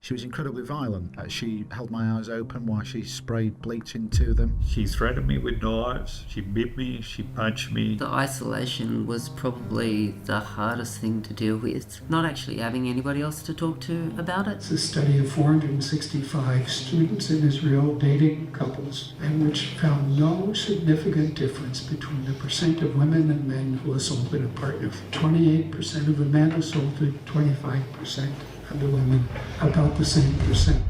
She was incredibly violent. She held my eyes open while she sprayed bleach into them. She threatened me with knives, she beat me, she punched me. The isolation was probably the hardest thing to deal with, not actually having anybody else to talk to about it. It's a study of 465 students in Israel dating couples, and which found no significant difference between the percent of women and men who assaulted a partner. 28% of the men assaulted 25% of the women, about the same percent.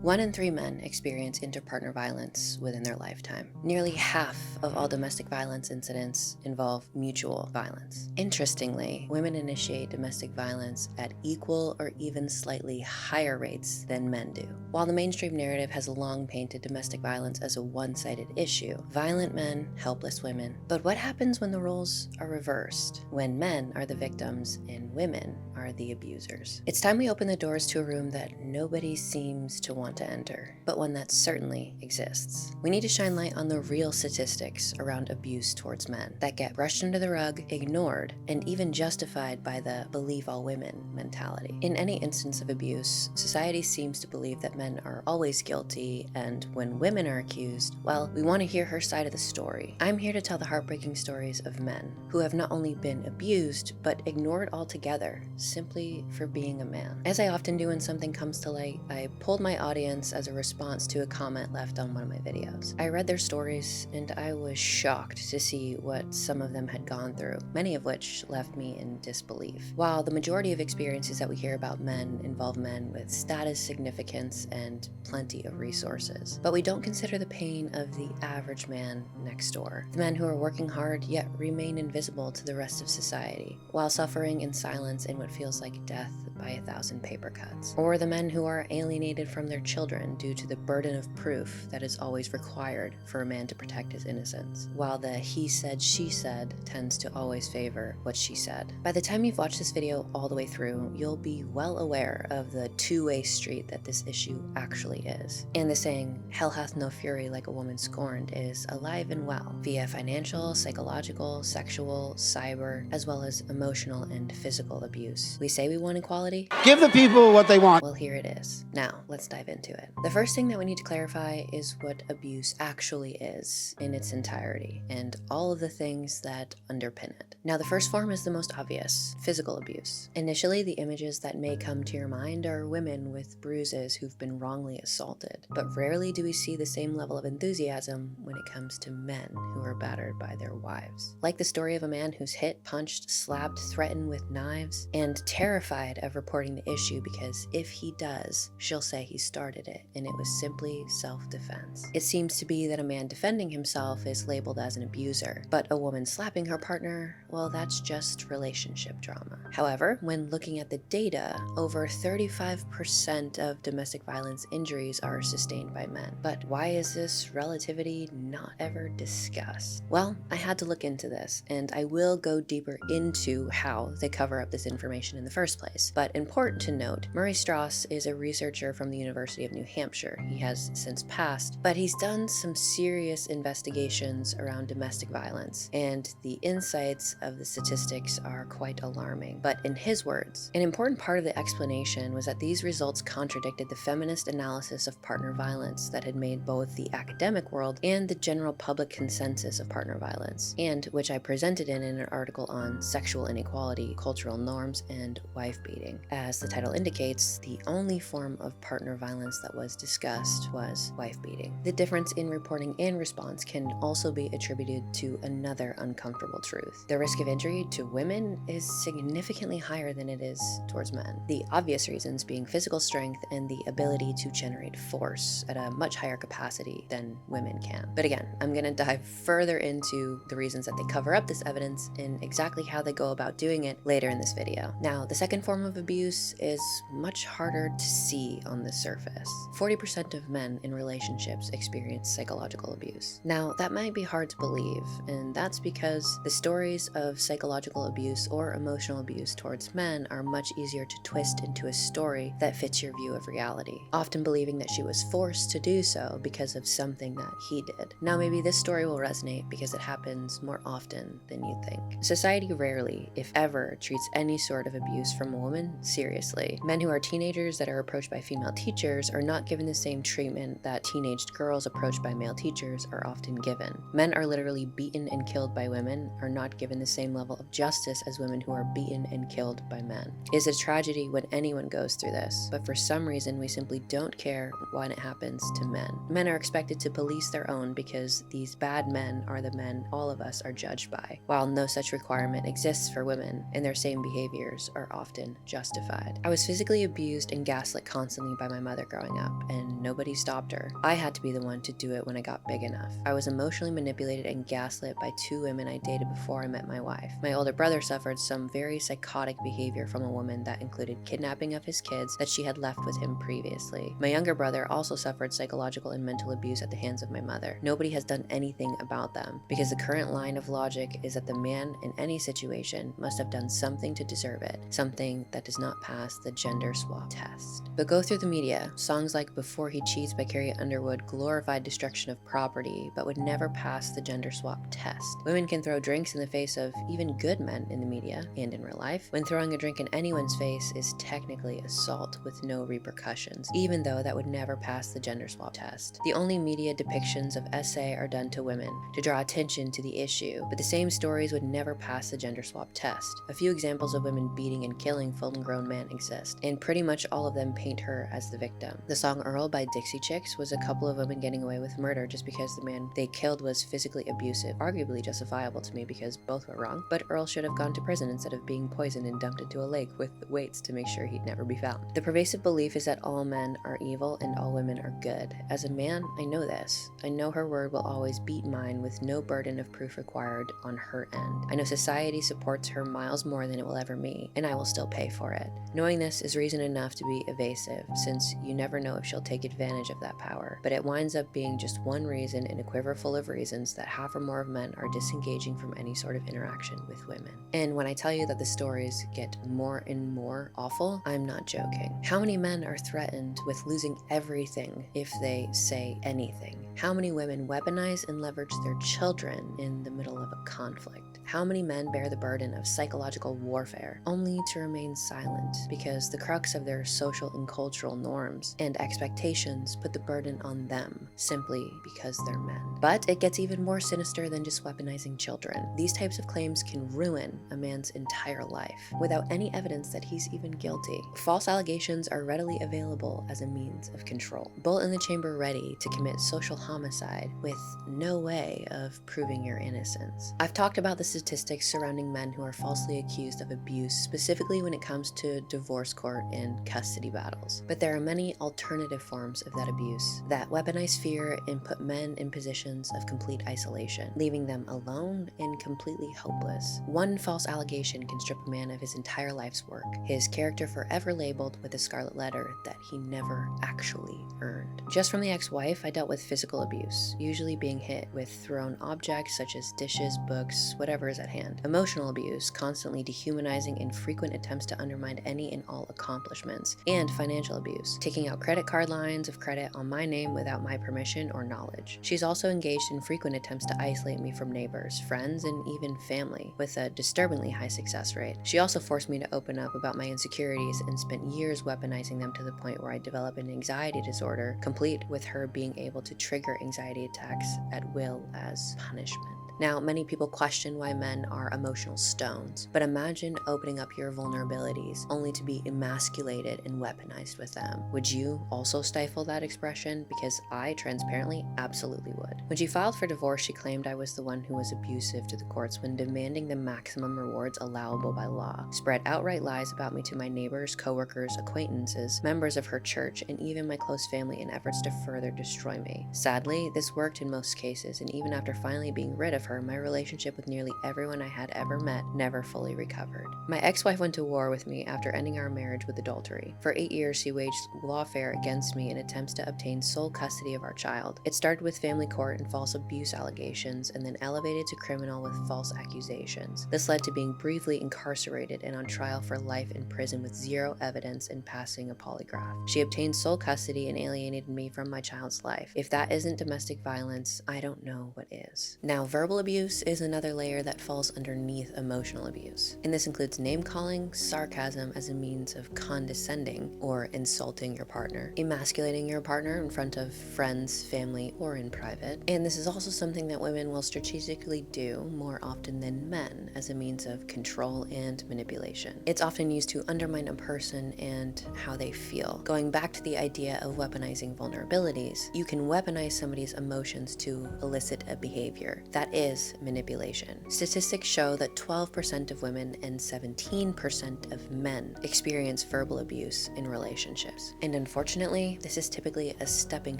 1 in 3 men experience interpartner violence within their lifetime. Nearly half of all domestic violence incidents involve mutual violence. Interestingly, women initiate domestic violence at equal or even slightly higher rates than men do. While the mainstream narrative has long painted domestic violence as a one-sided issue, violent men, helpless women. But what happens when the roles are reversed? When men are the victims and women are the abusers? It's time we open the doors to a room that nobody seems to want to enter, but one that certainly exists. We need to shine light on the real statistics around abuse towards men that get brushed under the rug, ignored, and even justified by the believe all women mentality. In any instance of abuse, society seems to believe that men are always guilty, and when women are accused, well, we want to hear her side of the story. I'm here to tell the heartbreaking stories of men who have not only been abused, but ignored altogether, simply for being a man. As I often do when something comes to light, I pulled my audience as a response to a comment left on one of my videos. I read their stories and I was shocked to see what some of them had gone through, many of which left me in disbelief. While the majority of experiences that we hear about men involve men with status, significance, and plenty of resources, but we don't consider the pain of the average man next door, the men who are working hard yet remain invisible to the rest of society, while suffering in silence in what feels like death by 1,000 paper cuts, or the men who are alienated from their children due to the burden of proof that is always required for a man to protect his innocence, while the he said, she said tends to always favor what she said. By the time you've watched this video all the way through, you'll be well aware of the two-way street that this issue actually is. And the saying, hell hath no fury like a woman scorned, is alive and well, via financial, psychological, sexual, cyber, as well as emotional and physical abuse. We say we want equality. Give the people what they want. Well, here it is. Now, let's dive into it. The first thing that we need to clarify is what abuse actually is in its entirety, and all of the things that underpin it. Now, the first form is the most obvious, physical abuse. Initially, the images that may come to your mind are women with bruises who've been wrongly assaulted, but rarely do we see the same level of enthusiasm when it comes to men who are battered by their wives. Like the story of a man who's hit, punched, slapped, threatened with knives, and terrified of reporting the issue because if he does, she'll say he started it and it was simply self-defense. It seems to be that a man defending himself is labeled as an abuser, but a woman slapping her partner, well, that's just relationship drama. However, when looking at the data, over 35% of domestic violence injuries are sustained by men. But why is this relativity not ever discussed? Well, I had to look into this, and I will go deeper into how they cover up this information in the first place. But important to note, Murray Strauss is a researcher from the University of New Hampshire. He has since passed, but he's done some serious investigations around domestic violence, and the insights of the statistics are quite alarming. But in his words, an important part of the explanation was that these results contradicted the feminist analysis of partner violence that had made both the academic world and the general public consensus of partner violence, and which I presented in an article on sexual inequality, cultural norms, and wife beating. As the title indicates, the only form of partner violence that was discussed was wife beating. The difference in reporting and response can also be attributed to another uncomfortable truth. The risk of injury to women is significantly higher than it is towards men. The obvious reasons being physical strength and the ability to generate force at a much higher capacity than women can. But again, I'm gonna dive further into the reasons that they cover up this evidence and exactly how they go about doing it later in this video. Now, the second form of abuse is much harder to see on the surface. this. 40% of men in relationships experience psychological abuse. Now, that might be hard to believe, and that's because the stories of psychological abuse or emotional abuse towards men are much easier to twist into a story that fits your view of reality, often believing that she was forced to do so because of something that he did. Now, maybe this story will resonate because it happens more often than you think. Society rarely, if ever, treats any sort of abuse from a woman seriously. Men who are teenagers that are approached by female teachers are not given the same treatment that teenaged girls approached by male teachers are often given. Men are literally beaten and killed by women are not given the same level of justice as women who are beaten and killed by men. It's a tragedy when anyone goes through this, but for some reason we simply don't care when it happens to men. Men are expected to police their own because these bad men are the men all of us are judged by, while no such requirement exists for women, and their same behaviors are often justified. I was physically abused and gaslit constantly by my mother growing up, and nobody stopped her. I had to be the one to do it when I got big enough. I was emotionally manipulated and gaslit by 2 women I dated before I met my wife. My older brother suffered some very psychotic behavior from a woman that included kidnapping of his kids that she had left with him previously. My younger brother also suffered psychological and mental abuse at the hands of my mother. Nobody has done anything about them, because the current line of logic is that the man in any situation must have done something to deserve it, something that does not pass the gender swap test. But go through the media, songs like Before He Cheats by Carrie Underwood glorified destruction of property, but would never pass the gender swap test. Women can throw drinks in the face of even good men in the media and in real life, when throwing a drink in anyone's face is technically assault with no repercussions, even though that would never pass the gender swap test. The only media depictions of SA are done to women to draw attention to the issue, but the same stories would never pass the gender swap test. A few examples of women beating and killing full-grown men exist, and pretty much all of them paint her as the victim. The song Earl by Dixie Chicks was a couple of women getting away with murder just because the man they killed was physically abusive, arguably justifiable to me because both were wrong, but Earl should have gone to prison instead of being poisoned and dumped into a lake with weights to make sure he'd never be found. The pervasive belief is that all men are evil and all women are good. As a man, I know this. I know her word will always beat mine with no burden of proof required on her end. I know society supports her miles more than it will ever me, and I will still pay for it. Knowing this is reason enough to be evasive, since you never know if she'll take advantage of that power. But it winds up being just one reason in a quiver full of reasons that half or more of men are disengaging from any sort of interaction with women. And when I tell you that the stories get more and more awful, I'm not joking. How many men are threatened with losing everything if they say anything? How many women weaponize and leverage their children in the middle of a conflict? How many men bear the burden of psychological warfare only to remain silent because the crux of their social and cultural norms and expectations put the burden on them simply because they're men? But it gets even more sinister than just weaponizing children. These types of claims can ruin a man's entire life without any evidence that he's even guilty. False allegations are readily available as a means of control. Bullet in the chamber ready to commit social homicide with no way of proving your innocence. I've talked about the statistics surrounding men who are falsely accused of abuse, specifically when it comes to divorce court and custody battles. But there are many alternative forms of that abuse that weaponize fear and put men in positions of complete isolation, leaving them alone and completely hopeless. One false allegation can strip a man of his entire life's work, his character forever labeled with a scarlet letter that he never actually earned. Just from the ex-wife, I dealt with physical abuse, usually being hit with thrown objects such as dishes, books, whatever is at hand. Emotional abuse, constantly dehumanizing and frequent attempts to undermine any and all accomplishments. And financial abuse, taking out credit card lines of credit on my name without my permission or knowledge. She's also engaged in frequent attempts to isolate me from neighbors, friends, and even family, with a disturbingly high success rate. She also forced me to open up about my insecurities and spent years weaponizing them to the point where I developed an anxiety disorder, complete with her being able to trigger anxiety attacks at will as punishment. Now, many people question why men are emotional stones, but imagine opening up your vulnerabilities only to be emasculated and weaponized with them. Would you also stifle that expression? Because I transparently absolutely would. When she filed for divorce, she claimed I was the one who was abusive to the courts when demanding the maximum rewards allowable by law, spread outright lies about me to my neighbors, coworkers, acquaintances, members of her church, and even my close family in efforts to further destroy me. Sadly, this worked in most cases, and even after finally being rid of her, my relationship with nearly everyone I had ever met never fully recovered. My ex-wife went to war with me after ending our marriage with adultery. For 8 years, she waged lawfare against me in attempts to obtain sole custody of our child. It started with family court and false abuse allegations, and then elevated to criminal with false accusations. This led to being briefly incarcerated and on trial for life in prison with zero evidence and passing a polygraph. She obtained sole custody and alienated me from my child's life. If that isn't domestic violence, I don't know what is. Now, verbal abuse is another layer that falls underneath emotional abuse, and this includes name-calling, sarcasm as a means of condescending or insulting your partner, emasculating your partner in front of friends, family, or in private. And this is also something that women will strategically do more often than men as a means of control and manipulation. It's often used to undermine a person and how they feel. Going back to the idea of weaponizing vulnerabilities, you can weaponize somebody's emotions to elicit a behavior. That is manipulation. Statistics show that 12% of women and 17% of men experience verbal abuse in relationships. And unfortunately, this is typically a stepping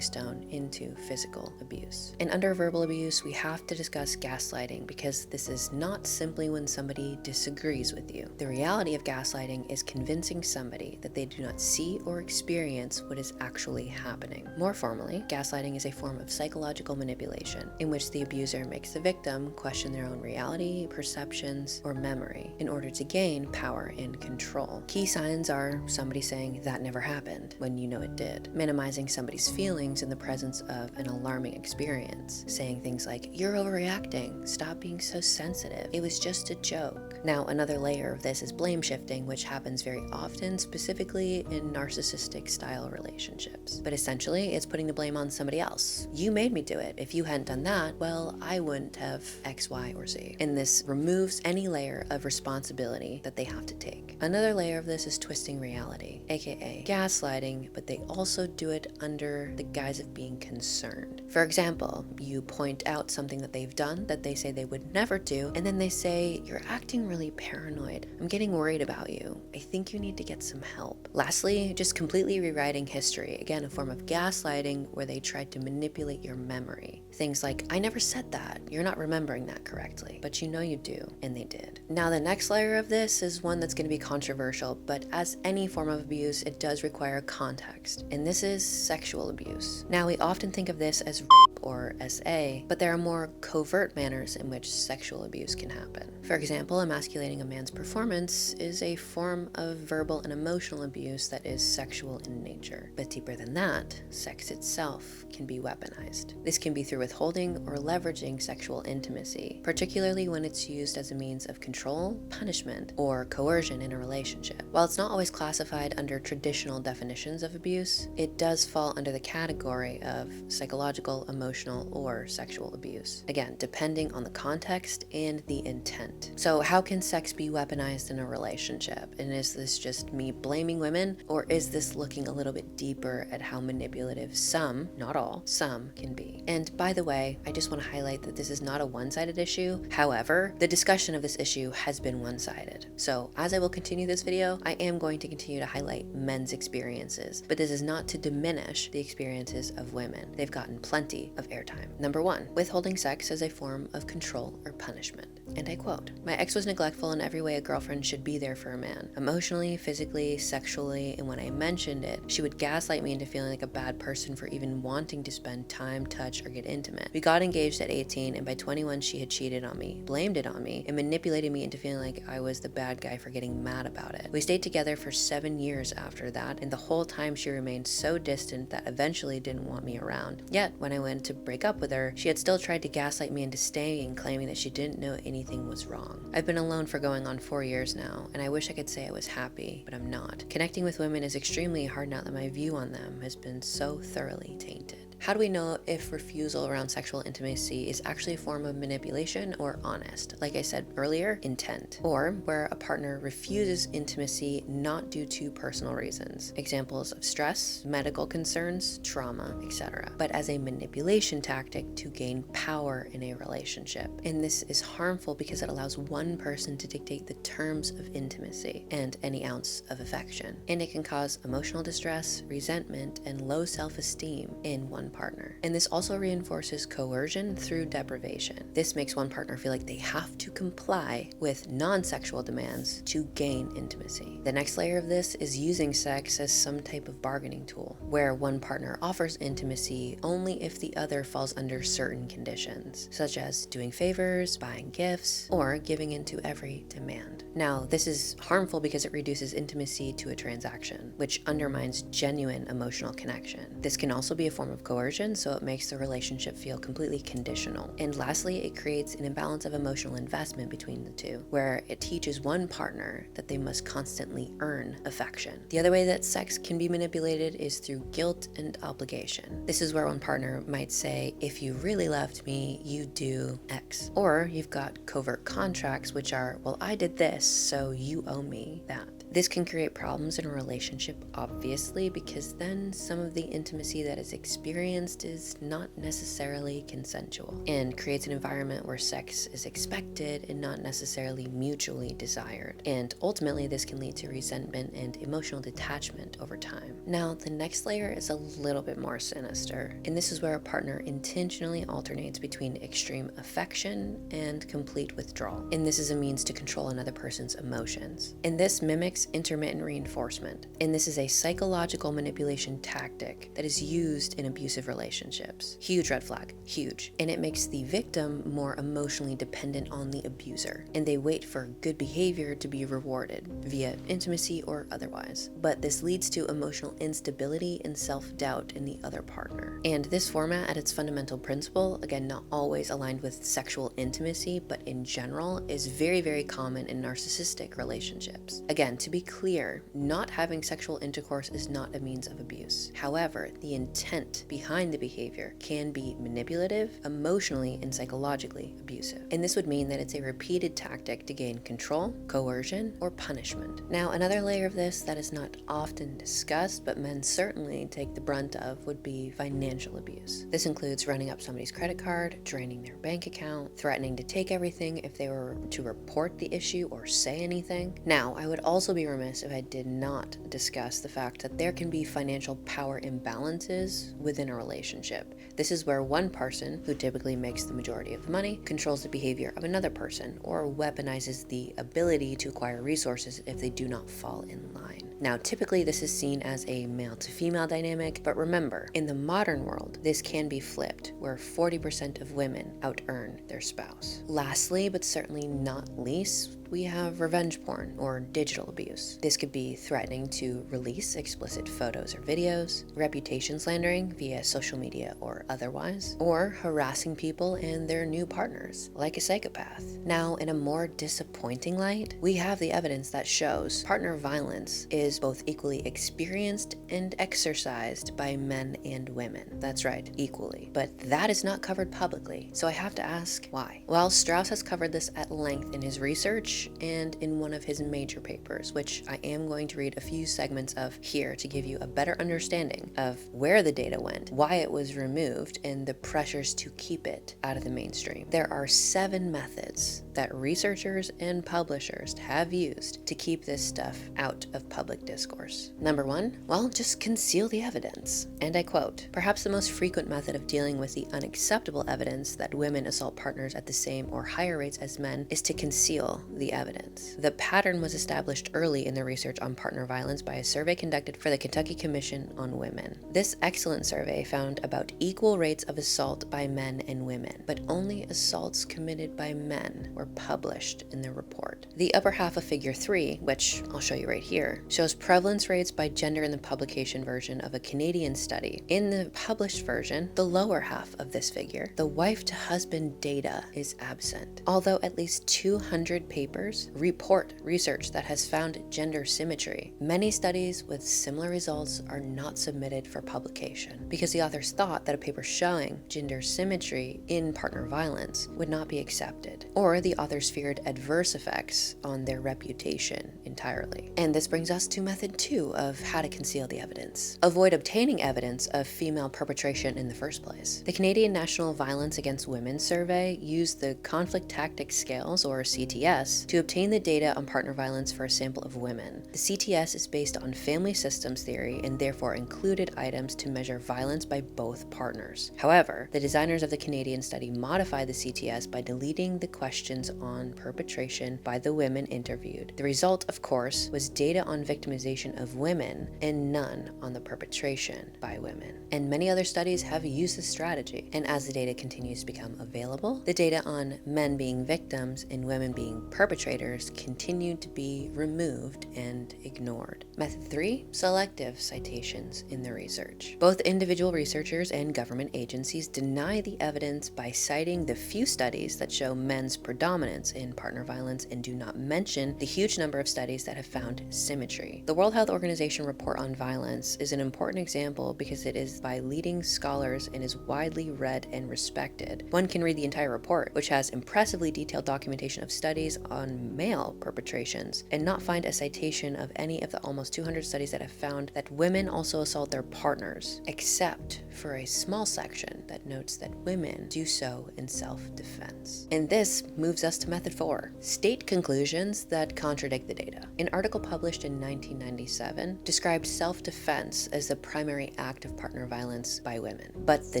stone into physical abuse. And under verbal abuse, we have to discuss gaslighting, because this is not simply when somebody disagrees with you. The reality of gaslighting is convincing somebody that they do not see or experience what is actually happening. More formally, gaslighting is a form of psychological manipulation in which the abuser makes the victim question their own reality, perceptions, or memory in order to gain power and control. Key signs are somebody saying that never happened when you know it did, minimizing somebody's feelings in the presence of an alarming experience, saying things like, "You're overreacting, stop being so sensitive, it was just a joke." Now, another layer of this is blame shifting, which happens very often, specifically in narcissistic style relationships. But essentially, it's putting the blame on somebody else. You made me do it. If you hadn't done that, well, I wouldn't have X, Y, or Z. And this removes any layer of responsibility that they have to take. Another layer of this is twisting reality, aka gaslighting, but they also do it under the guise of being concerned. For example, you point out something that they've done that they say they would never do, and then they say, "You're acting really paranoid. I'm getting worried about you. I think you need to get some help." Lastly, just completely rewriting history, again, a form of gaslighting where they tried to manipulate your memory. Things like, "I never said that. You're not remembering that correctly, but you know you do," and they did. Now, the next layer of this is one that's going to be controversial, but as any form of abuse, it does require context, and this is sexual abuse. Now, we often think of this as rape or SA, but there are more covert manners in which sexual abuse can happen. For example, emasculating a man's performance is a form of verbal and emotional abuse that is sexual in nature. But deeper than that, sex itself can be weaponized. This can be through withholding or leveraging sexual intimacy, particularly when it's used as a means of control, punishment, or coercion in a relationship. While it's not always classified under traditional definitions of abuse, it does fall under the category of psychological, emotional, or sexual abuse. Again, depending on the context and the intent. So how can sex be weaponized in a relationship? And is this just me blaming women, or is this looking a little bit deeper at how manipulative some, not all, some can be? And by the way, I just want to highlight that this is not a one-sided issue. However, the discussion of this issue has been one-sided. So as I will continue this video, I am going to continue to highlight men's experiences, but this is not to diminish the experiences of women. They've gotten plenty of airtime. Number 1, withholding sex as a form of control or punishment. And I quote, "My ex was neglectful in every way a girlfriend should be there for a man. Emotionally, physically, sexually, and when I mentioned it, she would gaslight me into feeling like a bad person for even wanting to spend time, touch, or get intimate. We got engaged at 18, and by 21 she had cheated on me, blamed it on me, and manipulated me into feeling like I was the bad guy for getting mad about it. We stayed together for 7 years after that, and the whole time she remained so distant that eventually didn't want me around. Yet, when I went to break up with her, she had still tried to gaslight me into staying, claiming that she didn't know anything was wrong. I've been alone for going on 4 years now, and I wish I could say I was happy, but I'm not. Connecting with women is extremely hard now that my view on them has been so thoroughly tainted." How do we know if refusal around sexual intimacy is actually a form of manipulation or honest? Like I said earlier, intent. Or where a partner refuses intimacy not due to personal reasons. Examples of stress, medical concerns, trauma, etc. But as a manipulation tactic to gain power in a relationship. And this is harmful because it allows one person to dictate the terms of intimacy and any ounce of affection. And it can cause emotional distress, resentment, and low self-esteem in one one partner. And this also reinforces coercion through deprivation. This makes one partner feel like they have to comply with non-sexual demands to gain intimacy. The next layer of this is using sex as some type of bargaining tool, where one partner offers intimacy only if the other falls under certain conditions, such as doing favors, buying gifts, or giving into every demand. Now, this is harmful because it reduces intimacy to a transaction, which undermines genuine emotional connection. This can also be a form of coercion, so it makes the relationship feel completely conditional. And lastly, it creates an imbalance of emotional investment between the two, where it teaches one partner that they must constantly earn affection. The other way that sex can be manipulated is through guilt and obligation. This is where one partner might say, if you really loved me, you do X. Or you've got covert contracts, which are, well, I did this, so you owe me that. This can create problems in a relationship, obviously, because then some of the intimacy that is experienced is not necessarily consensual, and creates an environment where sex is expected and not necessarily mutually desired. And ultimately, this can lead to resentment and emotional detachment over time. Now, the next layer is a little bit more sinister, and this is where a partner intentionally alternates between extreme affection and complete withdrawal. And this is a means to control another person's emotions. And this mimics intermittent reinforcement, and this is a psychological manipulation tactic that is used in abusive relationships. Huge red flag, huge. And it makes the victim more emotionally dependent on the abuser, and they wait for good behavior to be rewarded via intimacy or otherwise. But this leads to emotional instability and self-doubt in the other partner. And this format, at its fundamental principle, again, not always aligned with sexual intimacy, but in general, is very, very common in narcissistic relationships. Again, to be clear, not having sexual intercourse is not a means of abuse. However, the intent behind the behavior can be manipulative, emotionally and psychologically abusive. And this would mean that it's a repeated tactic to gain control, coercion, or punishment. Now, another layer of this that is not often discussed, but men certainly take the brunt of, would be financial abuse. This includes running up somebody's credit card, draining their bank account, threatening to take everything if they were to report the issue or say anything. Now, I would also be remiss if I did not discuss the fact that there can be financial power imbalances within a relationship. This is where one person, who typically makes the majority of the money, controls the behavior of another person, or weaponizes the ability to acquire resources if they do not fall in line. Now, typically this is seen as a male to female dynamic, but remember, in the modern world, this can be flipped, where 40% of women out-earn their spouse. Lastly, but certainly not least, we have revenge porn or digital abuse. This could be threatening to release explicit photos or videos, reputation slandering via social media or otherwise, or harassing people and their new partners, like a psychopath. Now, in a more disappointing light, we have the evidence that shows partner violence is both equally experienced and exercised by men and women. That's right, equally. But that is not covered publicly. So I have to ask, why? Well, Strauss has covered this at length in his research and in one of his major papers, which I am going to read a few segments of here to give you a better understanding of where the data went, why it was removed, and the pressures to keep it out of the mainstream. There are 7 methods that researchers and publishers have used to keep this stuff out of public discourse. Number 1, well, just conceal the evidence. And I quote, "Perhaps the most frequent method of dealing with the unacceptable evidence that women assault partners at the same or higher rates as men is to conceal the evidence. The pattern was established early in the research on partner violence by a survey conducted for the Kentucky Commission on Women. This excellent survey found about equal rates of assault by men and women, but only assaults committed by men were published in the report. The upper half of figure 3, which I'll show you right here, shows prevalence rates by gender in the publication version of a Canadian study. In the published version, the lower half of this figure, the wife-to-husband data is absent, although at least 200 papers report research that has found gender symmetry. Many studies with similar results are not submitted for publication because the authors thought that a paper showing gender symmetry in partner violence would not be accepted, or the authors feared adverse effects on their reputation entirely. And this brings us to method 2 of how to conceal the evidence. Avoid obtaining evidence of female perpetration in the first place. The Canadian National Violence Against Women Survey used the Conflict Tactics Scales, or CTS, CTS to obtain the data on partner violence for a sample of women. The CTS is based on family systems theory and therefore included items to measure violence by both partners. However, the designers of the Canadian study modified the CTS by deleting the questions on perpetration by the women interviewed. The result, of course, was data on victimization of women and none on the perpetration by women. And many other studies have used this strategy. And as the data continues to become available, the data on men being victims and women being perpetrators continued to be removed and ignored. Method 3, selective citations in the research. Both individual researchers and government agencies deny the evidence by citing the few studies that show men's predominance in partner violence and do not mention the huge number of studies that have found symmetry. The World Health Organization report on violence is an important example because it is by leading scholars and is widely read and respected. One can read the entire report, which has impressively detailed documentation of studies on male perpetrations, and not find a citation of any of the almost 200 studies that have found that women also assault their partners, except for a small section that notes that women do so in self-defense. And this moves us to method 4, state conclusions that contradict the data. An article published in 1997 described self-defense as the primary act of partner violence by women, but the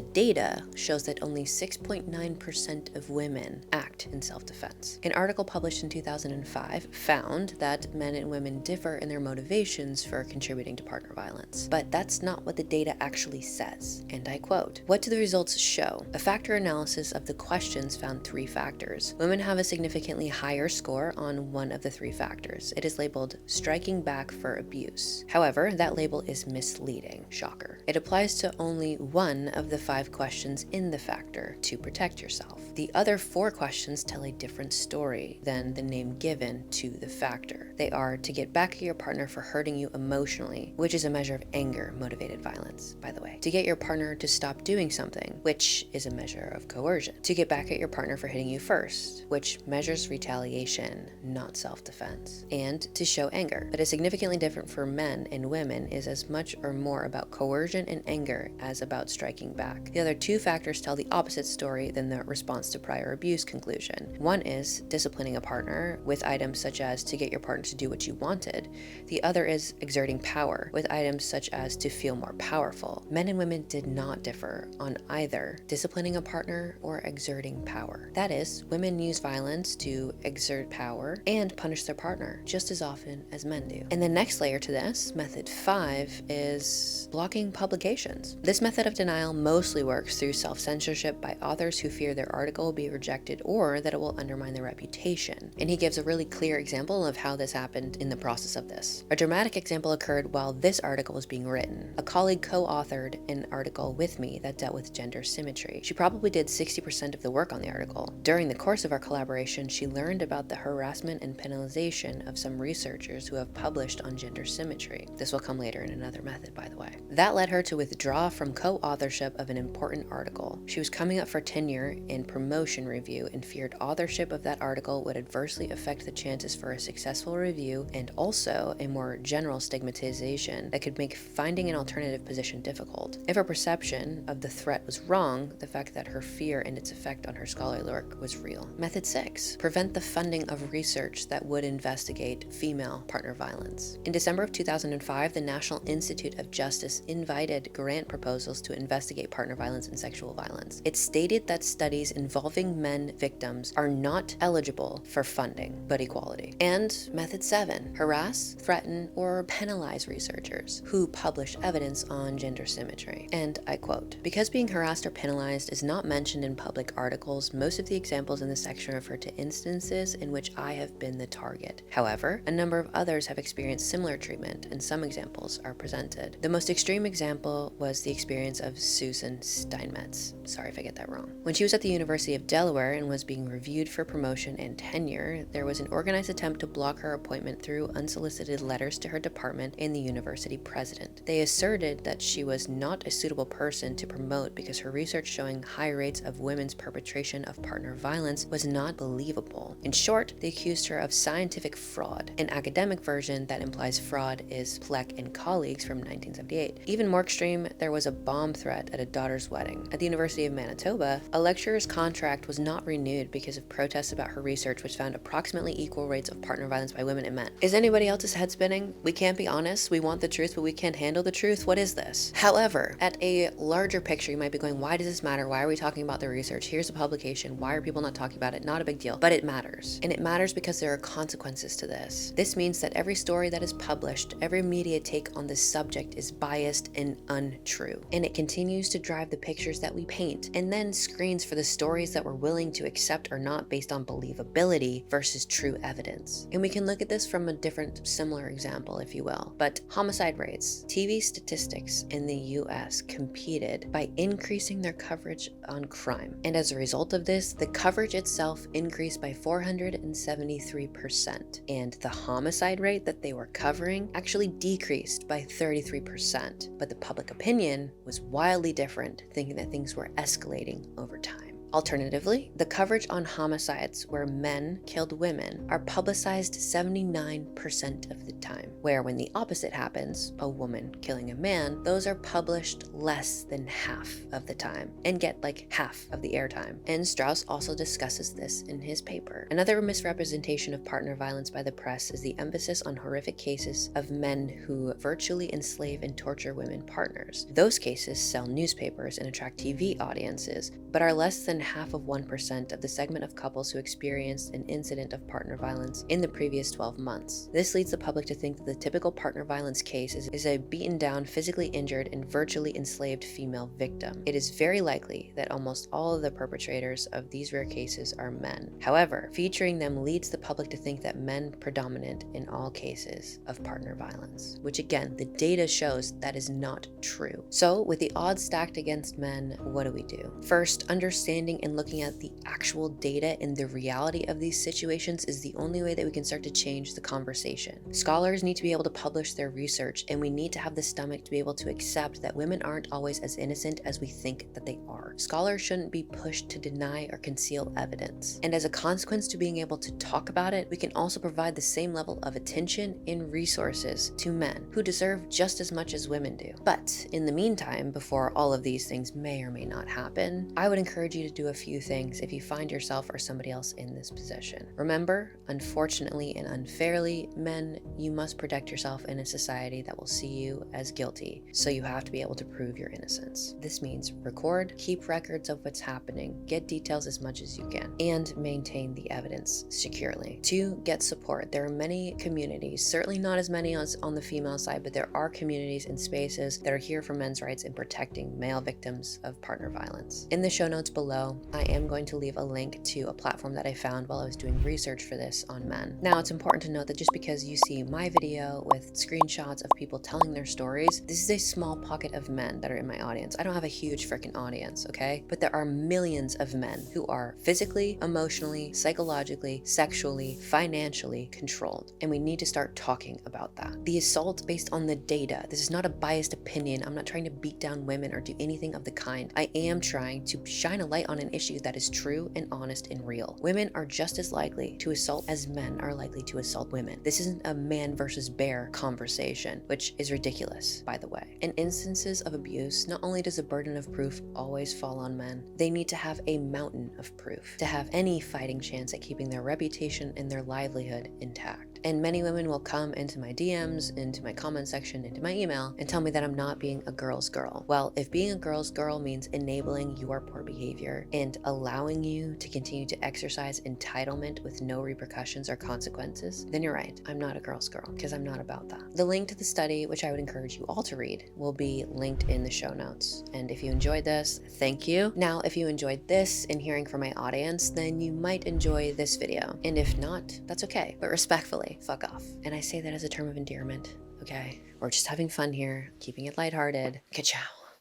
data shows that only 6.9% of women act in self-defense. An article published in 2005 found that men and women differ in their motivations for contributing to partner violence, but that's not what the data actually says. And I quote, "What do the results show? A factor analysis of the questions found 3 factors. Women have a significantly higher score on one of the 3 factors. It is labeled striking back for abuse. However, that label is misleading. Shocker. It applies to only one of the 5 questions in the factor, to protect yourself. The other 4 questions tell a different story than the name given to the factor. They are to get back at your partner for hurting you emotionally, which is a measure of anger-motivated violence, by the way. To get your partner to stop doing something, which is a measure of coercion. To get back at your partner for hitting you first, which measures retaliation, not self-defense. And to show anger. That is significantly different for men and women is as much or more about coercion and anger as about striking back. The other 2 factors tell the opposite story than the response to prior abuse conclusion. One is disciplining a partner with items such as to get your partner to do what you wanted. The other is exerting power with items such as to feel more powerful. Men and women did not differ on either disciplining a partner or exerting power. That is, women use violence to exert power and punish their partner just as often as men do. And the next layer to this, method 5, is blocking publications. This method of denial mostly works through self-censorship by authors who fear their article will be rejected or that it will undermine their reputation. And he gives a really clear example of how this happened in the process of this. A dramatic example occurred while this article was being written. A colleague co-authored an article with me that dealt with gender symmetry. She probably did 60% of the work on the article. During the course of our collaboration, she learned about the harassment and penalization of some researchers who have published on gender symmetry. This will come later in another method, by the way. That led her to withdraw from co-authorship of an important article. She was coming up for tenure and promotion review and feared authorship of that article would adversely affect the chances for a successful review and also a more general stigmatization that could make finding an alternative position difficult. If her perception of the threat was wrong, the fact that her fear and its effect on her scholarly work was real. Method 6, prevent the funding of research that would investigate female partner violence. In December of 2005, the National Institute of Justice invited grant proposals to investigate partner violence and sexual violence. It stated that studies involving men victims are not eligible for funding, but equality. And method 7, harass, threaten, or penalize researchers who publish evidence on gender symmetry. And I quote, "Because being harassed or penalized is not mentioned in public articles, most of the examples in this section refer to instances in which I have been the target. However, a number of others have experienced similar treatment, and some examples are presented. The most extreme example was the experience of Susan Steinmetz. Sorry if I get that wrong. When she was at the University of Delaware and was being reviewed for promotion and tenure, there was an organized attempt to block her appointment through unsolicited letters to her department and the university president. They asserted that she was not a suitable person to promote because her research showing high rates of women's perpetration of partner violence was not believable. In short, they accused her of scientific fraud. An academic version that implies fraud is Fleck and colleagues from 1978. Even more extreme, there was a bomb threat at a daughter's wedding. At the University of Manitoba, a lecturer's contract was not renewed because of protests about her research which found found approximately equal rates of partner violence by women and men. Is anybody else's head spinning? We can't be honest. We want the truth, but we can't handle the truth. What is this? However, at a larger picture, you might be going, why does this matter? Why are we talking about the research? Here's a publication. Why are people not talking about it? Not a big deal, but it matters. And it matters because there are consequences to this. This means that every story that is published, every media take on this subject is biased and untrue. And it continues to drive the pictures that we paint, and then screens for the stories that we're willing to accept or not based on believability versus true evidence. And we can look at this from a different, similar example, if you will. But homicide rates. TV statistics in the US competed by increasing their coverage on crime. And as a result of this, the coverage itself increased by 473%. And the homicide rate that they were covering actually decreased by 33%. But the public opinion was wildly different, thinking that things were escalating over time. Alternatively, the coverage on homicides where men killed women are publicized 79% of the time, where when the opposite happens, a woman killing a man, those are published less than half of the time and get like half of the airtime. And Strauss also discusses this in his paper. Another misrepresentation of partner violence by the press is the emphasis on horrific cases of men who virtually enslave and torture women partners. Those cases sell newspapers and attract TV audiences, but are less than half of 1% of the segment of couples who experienced an incident of partner violence in the previous 12 months. This leads the public to think that the typical partner violence case is a beaten down, physically injured, and virtually enslaved female victim. It is very likely that almost all of the perpetrators of these rare cases are men. However, featuring them leads the public to think that men predominate in all cases of partner violence, which again, the data shows that is not true. So with the odds stacked against men, what do we do? First, understanding and looking at the actual data and the reality of these situations is the only way that we can start to change the conversation. Scholars need to be able to publish their research, and we need to have the stomach to be able to accept that women aren't always as innocent as we think that they are. Scholars shouldn't be pushed to deny or conceal evidence. And as a consequence to being able to talk about it, we can also provide the same level of attention and resources to men who deserve just as much as women do. But in the meantime, before all of these things may or may not happen, I would encourage you to do a few things if you find yourself or somebody else in this position. Remember, unfortunately and unfairly, men, you must protect yourself in a society that will see you as guilty, so you have to be able to prove your innocence. This means record, keep records of what's happening, get details as much as you can, and maintain the evidence securely. 2, get support. There are many communities, certainly not as many as on the female side, but there are communities and spaces that are here for men's rights and protecting male victims of partner violence. In the show notes below, I am going to leave a link to a platform that I found while I was doing research for this on men. Now, it's important to note that just because you see my video with screenshots of people telling their stories, this is a small pocket of men that are in my audience. I don't have a huge freaking audience, okay? But there are millions of men who are physically, emotionally, psychologically, sexually, financially controlled. And we need to start talking about that. The assault based on the data. This is not a biased opinion. I'm not trying to beat down women or do anything of the kind. I am trying to shine a light on an issue that is true and honest and real. Women are just as likely to assault as men are likely to assault women. This isn't a man versus bear conversation, which is ridiculous, by the way. In instances of abuse, not only does the burden of proof always fall on men, they need to have a mountain of proof to have any fighting chance at keeping their reputation and their livelihood intact. And many women will come into my DMs, into my comment section, into my email, and tell me that I'm not being a girl's girl. Well, if being a girl's girl means enabling your poor behavior and allowing you to continue to exercise entitlement with no repercussions or consequences, then you're right. I'm not a girl's girl, because I'm not about that. The link to the study, which I would encourage you all to read, will be linked in the show notes. And if you enjoyed this, thank you. Now, if you enjoyed this and hearing from my audience, then you might enjoy this video. And if not, that's okay. But respectfully, fuck off. And I say that as a term of endearment, okay? We're just having fun here, keeping it lighthearted. Ka-chow.